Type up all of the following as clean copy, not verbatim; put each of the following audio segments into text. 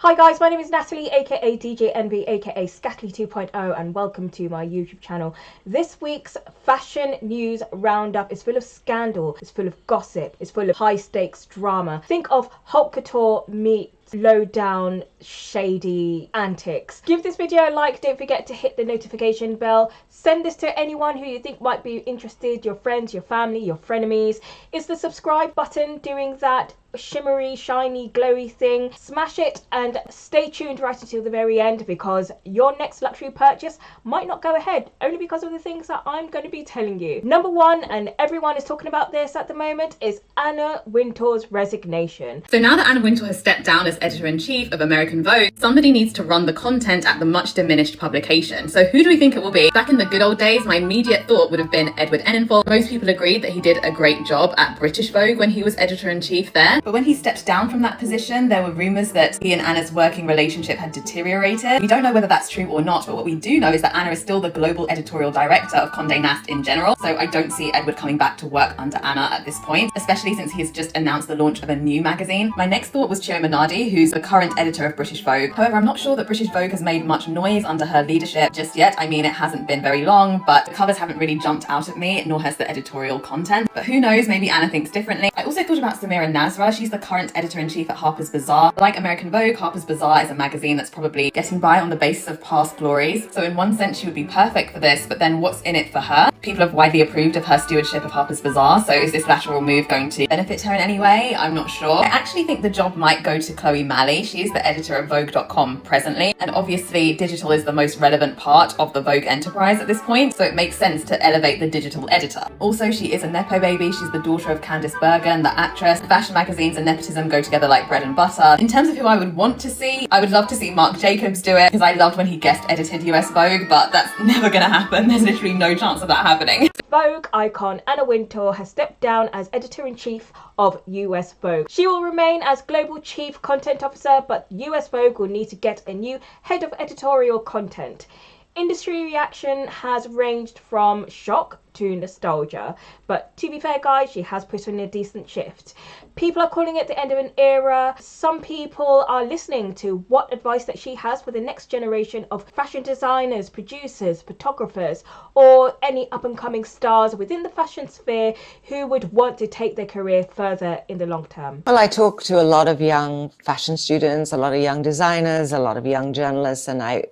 Hi guys, my name is Natalie, aka DJ NB, aka Scatly 2.0, and welcome to my YouTube channel. This week's fashion news roundup is full of scandal, it's full of gossip, it's full of high stakes drama. Think of haute couture meets low down shady antics. Give this video a like, don't forget to hit the notification bell, send this to anyone who you think might be interested, your friends, your family, your frenemies. Is the subscribe button doing that shimmery, shiny, glowy thing? Smash it and stay tuned right until the very end, because your next luxury purchase might not go ahead only because of the things that I'm going to be telling you. Number one, and everyone is talking about this at the moment, is Anna Wintour's resignation. So now that Anna Wintour has stepped down as editor-in-chief of American Vogue, somebody needs to run the content at the much diminished publication. So who do we think it will be? Back in the good old days, my immediate thought would have been Edward Enninful. Most people agreed that he did a great job at British Vogue when he was editor-in-chief there. But when he stepped down from that position, there were rumours that he and Anna's working relationship had deteriorated. We don't know whether that's true or not, but what we do know is that Anna is still the global editorial director of Condé Nast in general. So I don't see Edward coming back to work under Anna at this point, especially since he has just announced the launch of a new magazine. My next thought was Chio Minardi, who's the current editor of British Vogue. However, I'm not sure that British Vogue has made much noise under her leadership just yet. I mean, it hasn't been very long, but the covers haven't really jumped out at me, nor has the editorial content. But who knows, maybe Anna thinks differently. I also thought about Samira Nasra. She's the current editor-in-chief at Harper's Bazaar. Like American Vogue, Harper's Bazaar is a magazine that's probably getting by on the basis of past glories. So in one sense, she would be perfect for this, but then what's in it for her? People have widely approved of her stewardship of Harper's Bazaar, so is this lateral move going to benefit her in any way? I'm not sure. I actually think the job might go to Chloe Malley. She is the editor of Vogue.com presently, and obviously digital is the most relevant part of the Vogue enterprise at this point, so it makes sense to elevate the digital editor. Also, she is a Nepo baby. She's the daughter of Candice Bergen, the actress. Fashion magazines and nepotism go together like bread and butter. In terms of who I would want to see, I would love to see Marc Jacobs do it, because I loved when he guest edited US Vogue, but that's never gonna happen. There's literally no chance of that happening. Vogue icon Anna Wintour has stepped down as editor-in-chief of US Vogue. She will remain as global chief content officer, but US Vogue will need to get a new head of editorial content. Industry reaction has ranged from shock to nostalgia, but to be fair guys, she has put in a decent shift. People are calling it the end of an era. Some people are listening to what advice that she has for the next generation of fashion designers, producers, photographers, or any up-and-coming stars within the fashion sphere who would want to take their career further in the long term. Well, I talk to a lot of young fashion students, a lot of young designers, a lot of young journalists, and I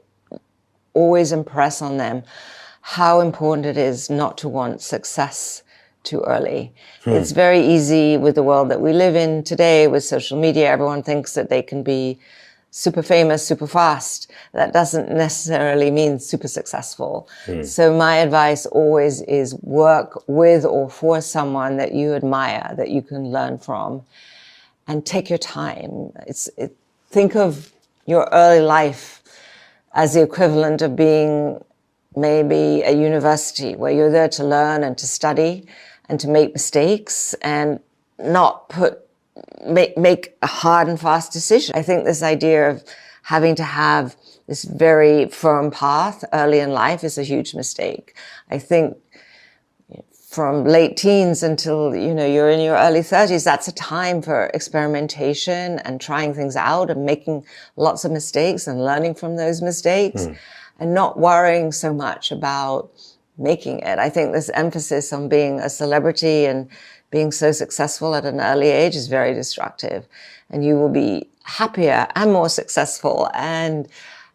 always impress on them how important it is not to want success too early. It's very easy with the world that we live in today with social media. Everyone thinks that they can be super famous, super fast. That doesn't necessarily mean super successful. So my advice always is work with or for someone that you admire, that you can learn from, and take your time. Think of your early life as the equivalent of being maybe a university where you're there to learn and to study and to make mistakes and not make a hard and fast decision. I think this idea of having to have this very firm path early in life is a huge mistake. I think from late teens until, you're in your early 30s, that's a time for experimentation and trying things out and making lots of mistakes and learning from those mistakes and not worrying so much about making it. I think this emphasis on being a celebrity and being so successful at an early age is very destructive, and you will be happier and more successful and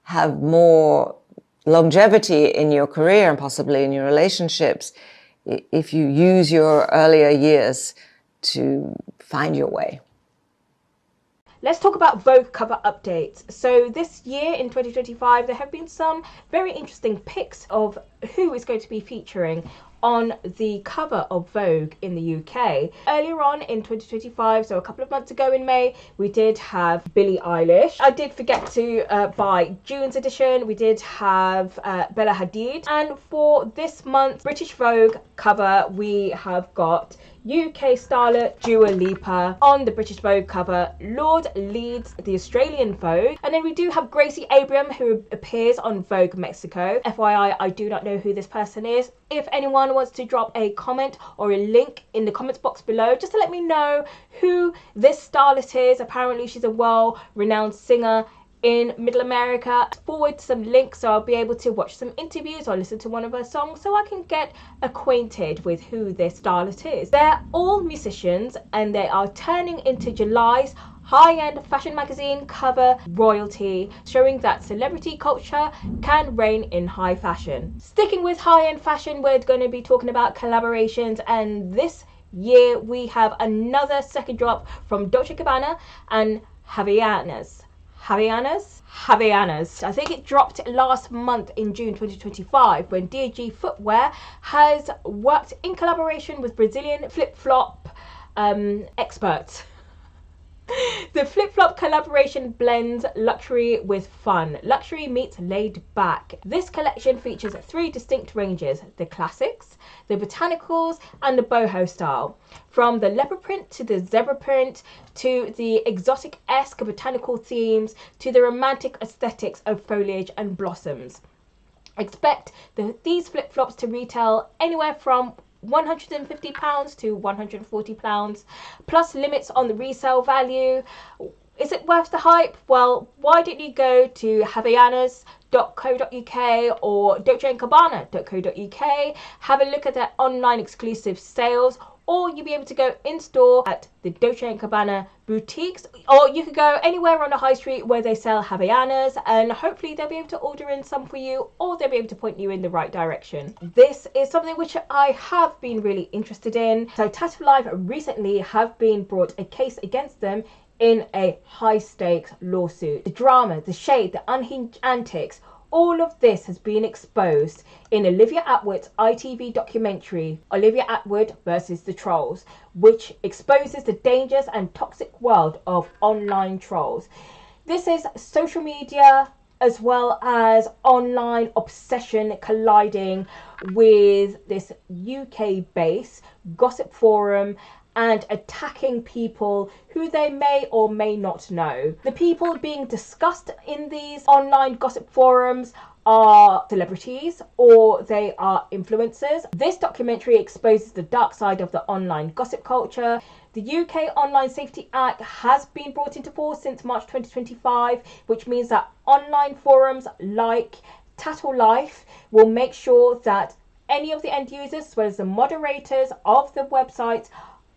have more longevity in your career and possibly in your relationships if you use your earlier years to find your way. Let's talk about Vogue cover updates. So this year in 2025, there have been some very interesting pics of who is going to be featuring on the cover of Vogue in the UK. Earlier on in 2025, so a couple of months ago in May, we did have Billie Eilish. I did forget to buy June's edition. We did have Bella Hadid. And for this month, British Vogue cover, we have got UK starlet Dua Lipa on the British Vogue cover. Lord leads the Australian Vogue. And then we do have Gracie Abraham, who appears on Vogue Mexico. FYI, I do not know who this person is. If anyone wants to drop a comment or a link in the comments box below, just to let me know who this starlet is. Apparently she's a well-renowned singer in Middle America. Forward some links so I'll be able to watch some interviews or listen to one of her songs so I can get acquainted with who this starlet is. They're all musicians and they are turning into July's high-end fashion magazine cover royalty, showing that celebrity culture can reign in high fashion. Sticking with high-end fashion, we're going to be talking about collaborations, and this year we have another second drop from Dolce & Gabbana and Havaianas. Havaianas. I think it dropped last month in June 2025 when DG Footwear has worked in collaboration with Brazilian flip-flop experts. The flip-flop collaboration blends luxury with fun. Luxury meets laid back. This collection features 3 distinct ranges: the classics, the botanicals, and the boho style. From the leopard print to the zebra print, to the exotic-esque botanical themes, to the romantic aesthetics of foliage and blossoms. Expect these flip-flops to retail anywhere from £150 to £140, plus limits on the resale value. Is it worth the hype? Well, why don't you go to havaianas.co.uk or dolceandgabbana.co.uk, have a look at their online exclusive sales, or you'll be able to go in store at the Dolce & Gabbana boutiques, or you could go anywhere on the high street where they sell Havaianas, and hopefully they'll be able to order in some for you, or they'll be able to point you in the right direction. This is something which I have been really interested in. So Tattoo Life recently have been brought a case against them in a high stakes lawsuit. The drama, the shade, the unhinged antics, all of this has been exposed in Olivia Attwood's ITV documentary, Olivia Attwood versus the Trolls, which exposes the dangers and toxic world of online trolls. This is social media as well as online obsession colliding with this UK-based gossip forum and attacking people who they may or may not know. The people being discussed in these online gossip forums are celebrities or they are influencers. This documentary exposes the dark side of the online gossip culture. The UK Online Safety Act has been brought into force since March 2025, which means that online forums like Tattoo Life will make sure that any of the end users as well as the moderators of the websites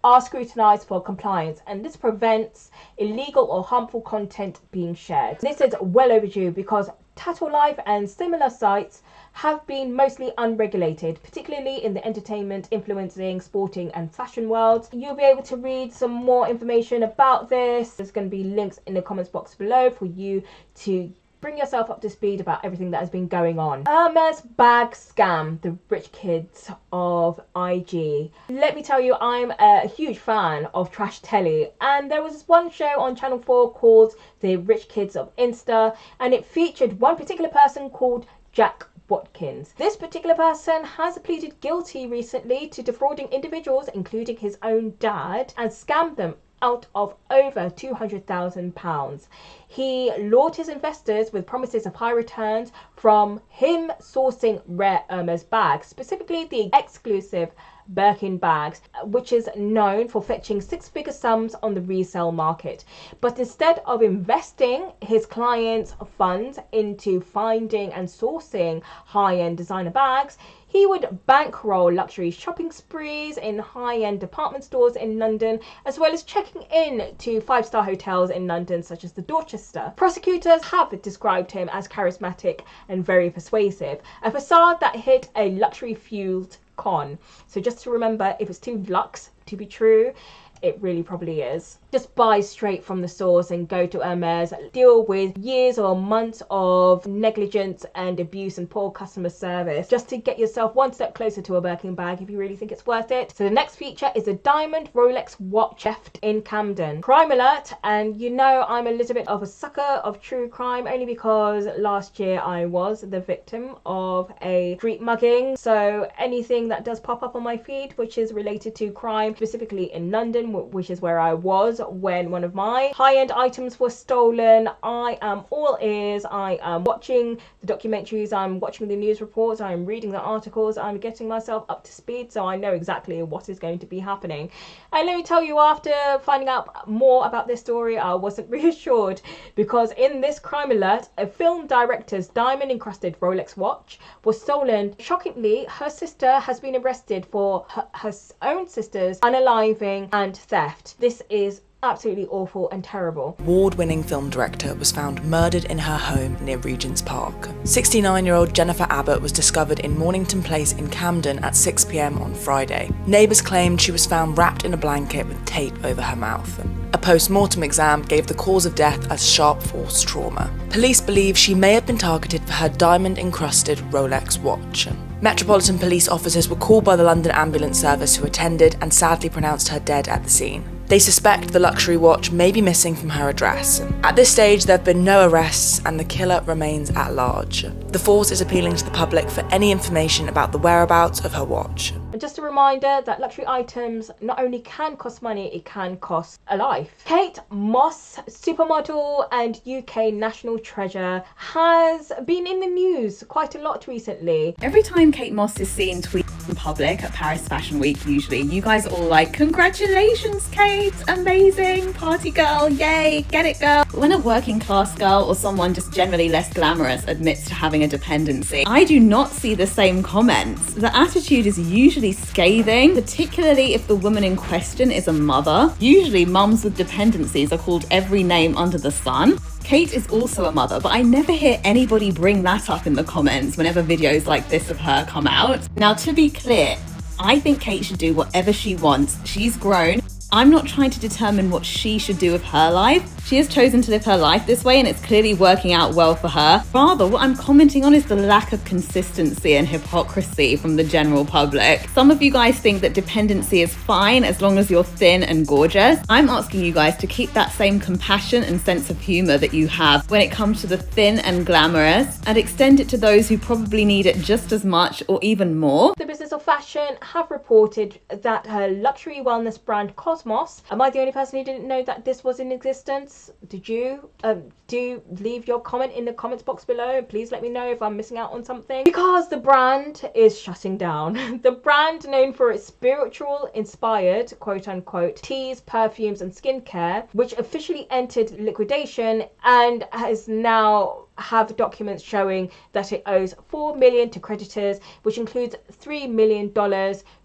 are scrutinized for compliance, and this prevents illegal or harmful content being shared. This is well overdue because Tattoo Life and similar sites have been mostly unregulated, particularly in the entertainment, influencing, sporting and fashion worlds. You'll be able to read some more information about this. There's going to be links in the comments box below for you to bring yourself up to speed about everything that has been going on. Hermes bag scam, the rich kids of IG. Let me tell you, I'm a huge fan of trash telly, and there was one show on Channel 4 called The Rich Kids of Insta, and it featured one particular person called Jack Watkins. This particular person has pleaded guilty recently to defrauding individuals, including his own dad, and scammed them out of over £200,000. He lured his investors with promises of high returns from him sourcing rare Hermes bags, specifically the exclusive Birkin bags, which is known for fetching 6-figure sums on the resale market. But instead of investing his clients' funds into finding and sourcing high-end designer bags, he would bankroll luxury shopping sprees in high-end department stores in London, as well as checking in to 5-star hotels in London, such as the Dorchester. Prosecutors have described him as charismatic and very persuasive, a facade that hid a luxury-fueled con. So just to remember, if it's too luxe to be true, it really probably is. Just buy straight from the source and go to Hermes. Deal with years or months of negligence and abuse and poor customer service just to get yourself one step closer to a Birkin bag if you really think it's worth it. So the next feature is a diamond Rolex watch theft in Camden. Crime alert, and you know I'm a little bit of a sucker of true crime only because last year I was the victim of a street mugging. So anything that does pop up on my feed which is related to crime, specifically in London, Camden, which is where I was when one of my high-end items was stolen. I am all ears. I am watching the documentaries, I'm watching the news reports, I'm reading the articles, I'm getting myself up to speed, so I know exactly what is going to be happening. And let me tell you, after finding out more about this story, I wasn't reassured, because in this crime alert, a film director's diamond encrusted Rolex watch was stolen. Shockingly, her sister has been arrested for her own sister's unaliving and theft. This is absolutely awful and terrible. Award-winning film director was found murdered in her home near Regent's Park. 69-year-old Jennifer Abbott was discovered in Mornington Place in Camden at 6 p.m. on Friday. Neighbours claimed she was found wrapped in a blanket with tape over her mouth. A post-mortem exam gave the cause of death as sharp force trauma. Police believe she may have been targeted for her diamond-encrusted Rolex watch. Metropolitan Police officers were called by the London Ambulance Service, who attended and sadly pronounced her dead at the scene. They suspect the luxury watch may be missing from her address. At this stage, there have been no arrests and the killer remains at large. The force is appealing to the public for any information about the whereabouts of her watch. And just a reminder that luxury items not only can cost money, it can cost a life. Kate Moss, supermodel and UK national treasure, has been in the news quite a lot recently. Every time Kate Moss is seen tweeting in public at Paris Fashion Week, usually, you guys are all like, congratulations, Kate, amazing, party girl, yay, get it, girl. When a working class girl or someone just generally less glamorous admits to having a dependency, I do not see the same comments. The attitude is usually scathing, particularly if the woman in question is a mother. Usually mums with dependencies are called every name under the sun. Kate is also a mother, but I never hear anybody bring that up in the comments whenever videos like this of her come out. Now, to be clear, I think Kate should do whatever she wants. She's grown. I'm not trying to determine what she should do with her life. She has chosen to live her life this way and it's clearly working out well for her. Rather, what I'm commenting on is the lack of consistency and hypocrisy from the general public. Some of you guys think that dependency is fine as long as you're thin and gorgeous. I'm asking you guys to keep that same compassion and sense of humor that you have when it comes to the thin and glamorous and extend it to those who probably need it just as much or even more. The Business of Fashion have reported that her luxury wellness brand Cosmos, am I the only person who didn't know that this was in existence? Did you? Do leave your comment in the comments box below. Please let me know if I'm missing out on something, because the brand is shutting down. The brand, known for its spiritual inspired quote unquote teas, perfumes and skincare, which officially entered liquidation and has now have documents showing that it owes $4 million to creditors, which includes $3 million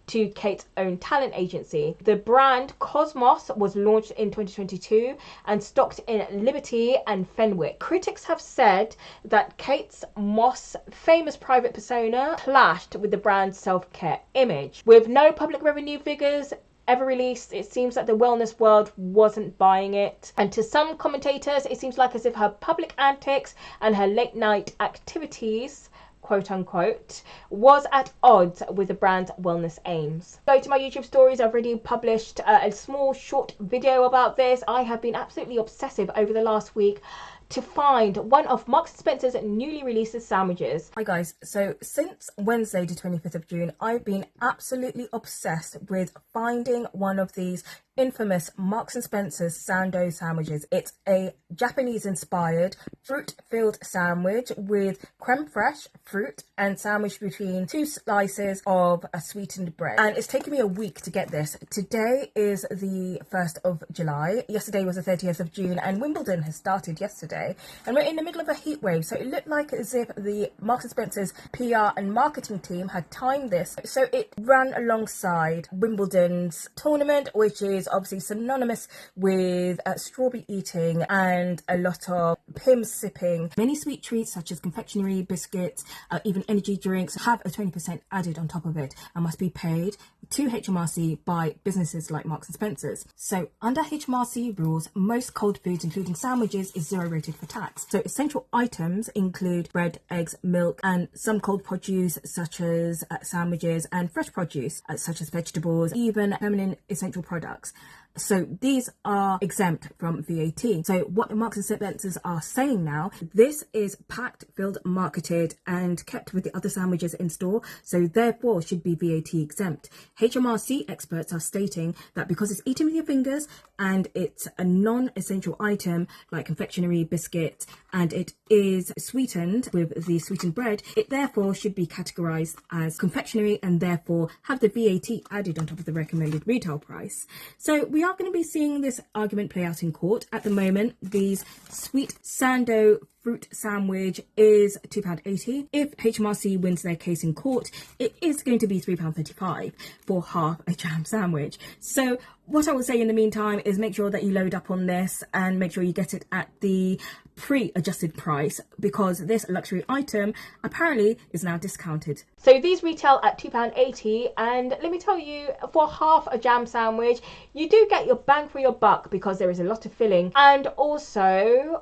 to Kate's own talent agency. The brand Cosmos was launched in 2022 and stocked in Liberty and Fenwick. Critics have said that Kate Moss' famous private persona clashed with the brand's self-care image. With no public revenue figures ever released, it seems that the wellness world wasn't buying it, and to some commentators it seems like as if her public antics and her late night activities quote unquote was at odds with the brand's wellness aims. Go to my YouTube stories. I've already published a small short video about this. I have been absolutely obsessive over the last week to find one of Marks & Spencer's newly released sandwiches. Hi guys, so since Wednesday the 25th of June, I've been absolutely obsessed with finding one of these infamous Marks & Spencer's Sando sandwiches. It's a Japanese inspired fruit filled sandwich with creme fraiche, fruit and sandwiched between two slices of a sweetened bread, and it's taken me a week to get this. Today is the 1st of July, yesterday was the 30th of June, and Wimbledon has started yesterday and we're in the middle of a heat wave, so it looked like as if the Marks & Spencer's PR and marketing team had timed this so it ran alongside Wimbledon's tournament, which is obviously synonymous with strawberry eating and a lot of pim sipping. Many sweet treats such as confectionery, biscuits, even energy drinks have a 20% added on top of it and must be paid to HMRC by businesses like Marks & Spencer's. So under HMRC rules, most cold foods including sandwiches is zero rated for tax. So essential items include bread, eggs, milk and some cold produce such as sandwiches, and fresh produce such as vegetables, even feminine essential products. So these are exempt from VAT. So what the Marks and Spencers are saying now, this is packed, filled, marketed and kept with the other sandwiches in store, so therefore should be VAT exempt. HMRC experts are stating that because it's eaten with your fingers and it's a non-essential item like confectionery, biscuits, and it is sweetened with the sweetened bread, it therefore should be categorized as confectionery and therefore have the VAT added on top of the recommended retail price. So we are going to be seeing this argument play out in court. At the moment, these sweet sando fruit sandwich is £2.80. If HMRC wins their case in court, it is going to be £3.35 for half a jam sandwich. So what I would say in the meantime is make sure that you load up on this and make sure you get it at the pre-adjusted price, because this luxury item apparently is now discounted. So these retail at £2.80, and let me tell you, for half a jam sandwich you do get your bang for your buck because there is a lot of filling, and also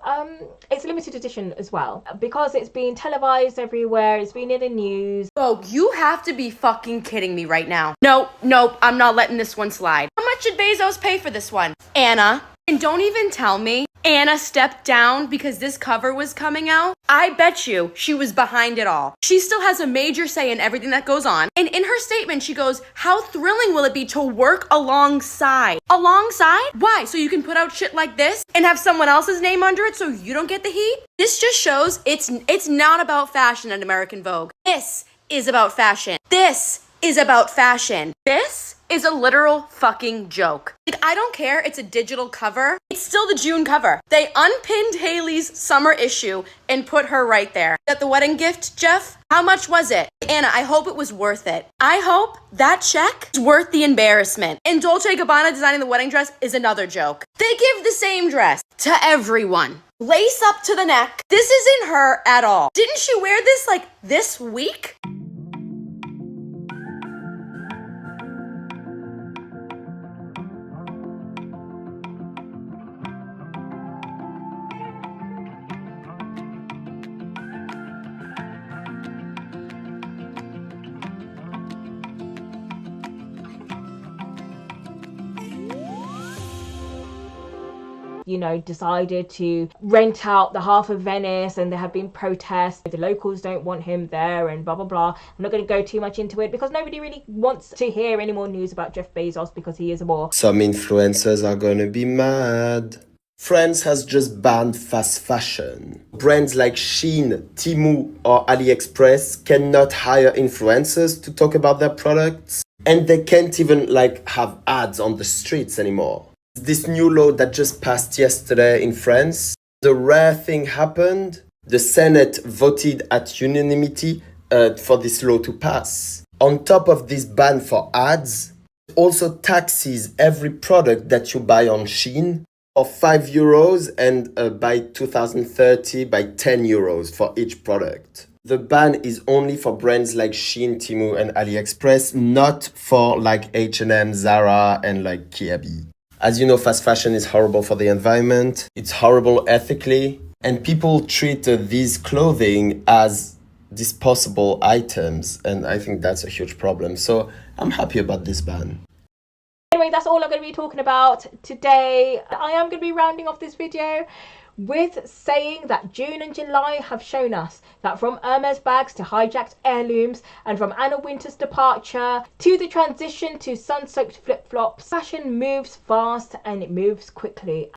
it's limited edition as well because it's been televised everywhere, it's been in the news. Oh, you have to be fucking kidding me right now. Nope, I'm not letting this one slide. How much did Bezos pay for this one? Anna. And don't even tell me Anna stepped down because this cover was coming out. I bet you she was behind it all. She still has a major say in everything that goes on. And in her statement, she goes, how thrilling will it be to work alongside? Alongside? Why? So you can put out shit like this and have someone else's name under it so you don't get the heat? This just shows it's not about fashion at American Vogue. This is about fashion. This is about fashion. This is a literal fucking joke. Like, I don't care, it's a digital cover. It's still the June cover. They unpinned Hailey's summer issue and put her right there. Got the wedding gift, Jeff? How much was it? Anna, I hope it was worth it. I hope that check is worth the embarrassment. And Dolce & Gabbana designing the wedding dress is another joke. They give the same dress to everyone. Lace up to the neck. This isn't her at all. Didn't she wear this like this week? You know, decided to rent out the half of Venice, and there have been protests. The locals don't want him there and blah blah blah. I'm not going to go too much into it because nobody really wants to hear any more news about Jeff Bezos because he is a bore. Some influencers are going to be mad. France has just banned fast fashion. Brands like Shein, Temu or AliExpress cannot hire influencers to talk about their products, and they can't even have ads on the streets anymore. This new law that just passed yesterday in France, the rare thing happened. The Senate voted at unanimity for this law to pass. On top of this ban for ads, it also taxes every product that you buy on Shein for €5 and by 2030 by €10 for each product. The ban is only for brands like Shein, Temu and AliExpress, not for H&M, Zara and Kiabi. As you know, fast fashion is horrible for the environment. It's horrible ethically. And people treat these clothing as disposable items. And I think that's a huge problem. So I'm happy about this ban. Anyway, that's all I'm going to be talking about today. I am going to be rounding off this video with saying that June and July have shown us that from Hermes bags to hijacked heirlooms, and from Anna Wintour's departure to the transition to sun-soaked flip-flops, fashion moves fast and it moves quickly.